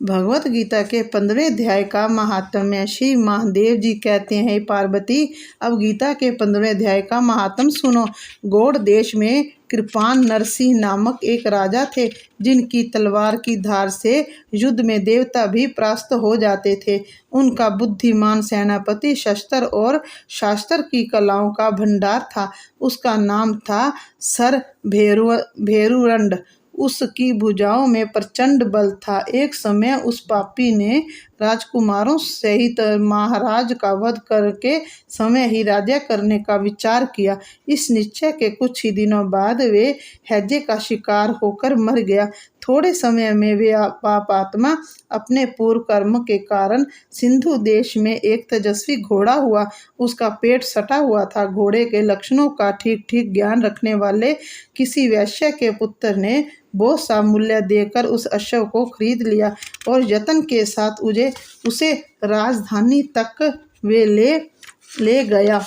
भगवत गीता के 15वें अध्याय का महात्म्य। श्री महादेव जी कहते हैं, हे पार्वती, अब गीता के 15वें अध्याय का महात्म सुनो। गौड़ देश में कृपान नरसिंह नामक एक राजा थे, जिनकी तलवार की धार से युद्ध में देवता भी परास्त हो जाते थे। उनका बुद्धिमान सेनापति शस्त्र और शास्त्र की कलाओं का भंडार था। उसका नाम था सर भेरुरंड। उसकी भुजाओं में प्रचंड बल था। एक समय उस पापी ने राजकुमारों सहित महाराज का वध करके समय ही राज्य करने का विचार किया। इस निश्चय के कुछ ही दिनों बाद वे हैजे का शिकार होकर मर गया। थोड़े समय में वे पापात्मा अपने पूर्व कर्म के कारण सिंधु देश में एक तेजस्वी घोड़ा हुआ। उसका पेट सटा हुआ था। घोड़े के लक्षणों का ठीक ठीक ज्ञान रखने वाले किसी वैश्य के पुत्र ने बहुत सा मूल्य देकर उस अश्व को खरीद लिया और यत्न के साथ उसे राजधानी तक वे ले गया।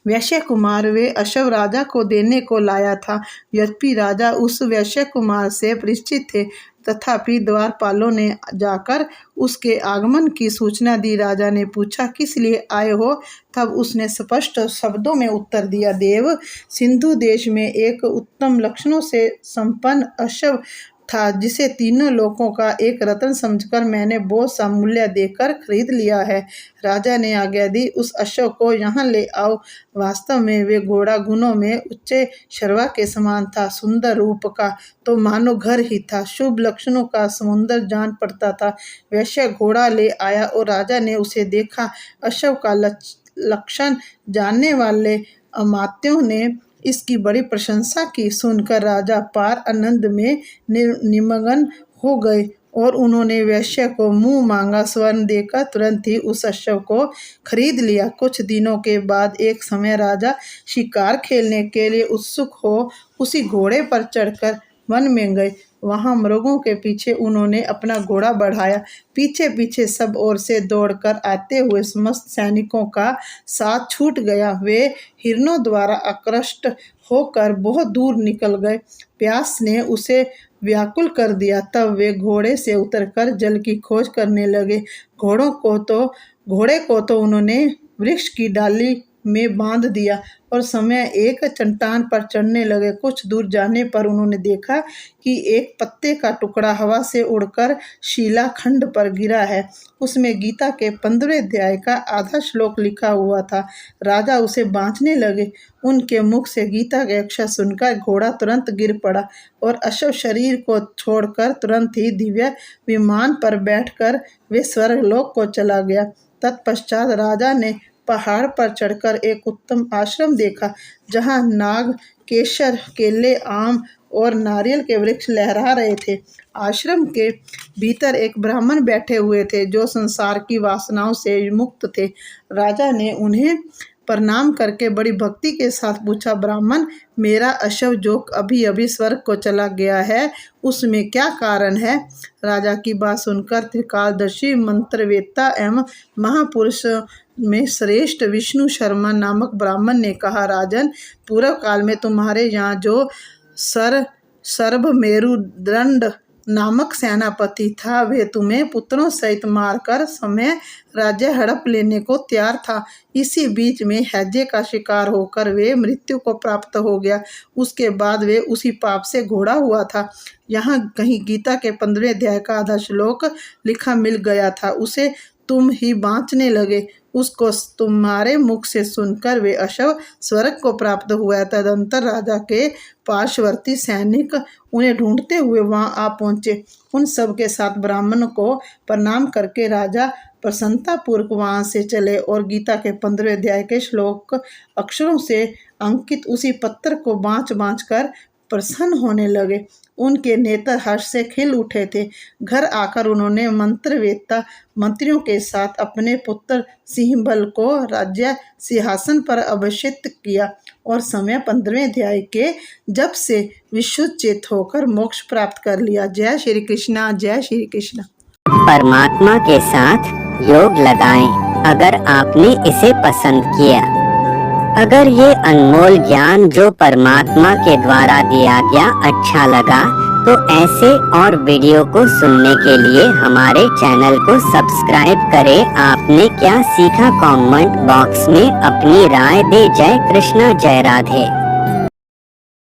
वैश्य कुमार वे अश्व राजा को देने को लाया था। यद्यपि राजा उस वैश्य कुमार से परिचित थे, तथापि द्वारपालों ने जाकर उसके आगमन की सूचना दी। राजा ने पूछा, किस लिए आए हो? तब उसने स्पष्ट शब्दों में उत्तर दिया, देव, सिंधु देश में एक उत्तम लक्षणों से संपन्न अश्व था, जिसे तीनों लोकों का एक रत्न समझकर मैंने बहुत सा मूल्य देकर खरीद लिया है। राजा ने आज्ञा दी, उस अश्व को यहाँ ले आओ। वास्तव में वे घोड़ा गुणों में उच्च शर्वा के समान था। सुंदर रूप का तो मानो घर ही था। शुभ लक्षणों का समुद्र जान पड़ता था। वैश्य घोड़ा ले आया और राजा ने उसे देखा। अश्व का लक्षण जानने वाले अमात्यों ने इसकी बड़ी प्रशंसा की। सुनकर राजा पार आनंद में निमग्न हो गए और उन्होंने वैश्य को मुंह मांगा स्वर्ण देकर तुरंत ही उस अश्व को खरीद लिया। कुछ दिनों के बाद एक समय राजा शिकार खेलने के लिए उत्सुक हो उसी घोड़े पर चढ़कर वन में गए। वहां मृगों के पीछे उन्होंने अपना घोड़ा बढ़ाया। पीछे पीछे सब ओर से दौड़कर आते हुए समस्त सैनिकों का साथ छूट गया। वे हिरणों द्वारा आकृष्ट होकर बहुत दूर निकल गए। प्यास ने उसे व्याकुल कर दिया। तब वे घोड़े से उतरकर जल की खोज करने लगे। घोड़े को तो उन्होंने वृक्ष की डाली में बांध दिया और समय एक चट्टान पर चढ़ने लगे। कुछ दूर जाने पर उन्होंने देखा कि एक पत्ते का टुकड़ा हवा से उड़कर शिलाखंड पर गिरा है। उसमें गीता के 15वें अध्याय का आधा श्लोक लिखा हुआ था। राजा उसे बांचने लगे। उनके मुख से गीता के अक्षर सुनकर घोड़ा तुरंत गिर पड़ा और अश्व शरीर को छोड़कर तुरंत ही दिव्य विमान पर बैठकर वे स्वर्गलोक को चला गया। तत्पश्चात राजा ने पहाड़ पर चढ़कर एक उत्तम आश्रम देखा, जहां नाग, केसर, केले, आम और नारियल के वृक्ष लहरा रहे थे। आश्रम के भीतर एक ब्राह्मण बैठे हुए थे, जो संसार की वासनाओं से मुक्त थे। राजा ने उन्हें प्रणाम करके बड़ी भक्ति के साथ पूछा, ब्राह्मण, मेरा अश्व जो अभी अभी स्वर्ग को चला गया है, उसमें क्या कारण है? राजा की बात सुनकर त्रिकालदर्शी मंत्रवेत्ता एवं महापुरुष में श्रेष्ठ विष्णु शर्मा नामक ब्राह्मण ने कहा, राजन, पूर्व काल में तुम्हारे यहाँ जो सर्वमेरुदंड नामक सेनापति था, वे तुम्हें पुत्रों सहित मारकर समय राज्य हड़प लेने को तैयार था। इसी बीच में हैजे का शिकार होकर वे मृत्यु को प्राप्त हो गया। उसके बाद वे उसी पाप से घोड़ा हुआ था। यहाँ कहीं गीता के 15वें अध्याय का आधा श्लोक लिखा मिल गया था। उसे तुम ही बांचने लगे। उसको तुम्हारे मुख से सुनकर वे अश्व स्वर्ग को प्राप्त हुआ। तदंतर राजा के पार्श्ववर्ती सैनिक उन्हें ढूंढते हुए वहां आ पहुंचे। उन सब के साथ ब्राह्मण को प्रणाम करके राजा प्रसन्नतापूर्वक वहां से चले और गीता के 15वें अध्याय के श्लोक अक्षरों से अंकित उसी पत्र को बाँच कर प्रसन्न होने लगे। उनके नेत्र हर्ष से खिल उठे थे। घर आकर उन्होंने मंत्रवेत्ता मंत्रियों के साथ अपने पुत्र सिंहबल को राज्य सिंहासन पर अभिषिक्त किया और समय 15वें अध्याय के जब से विशुद्धचेत होकर मोक्ष प्राप्त कर लिया। जय श्री कृष्णा, जय श्री कृष्णा। परमात्मा के साथ योग लगाएं। अगर आपने इसे पसंद किया, अगर ये अनमोल ज्ञान जो परमात्मा के द्वारा दिया गया अच्छा लगा, तो ऐसे और वीडियो को सुनने के लिए हमारे चैनल को सब्सक्राइब करें। आपने क्या सीखा कमेंट बॉक्स में अपनी राय दे। जय कृष्ण जय राधे।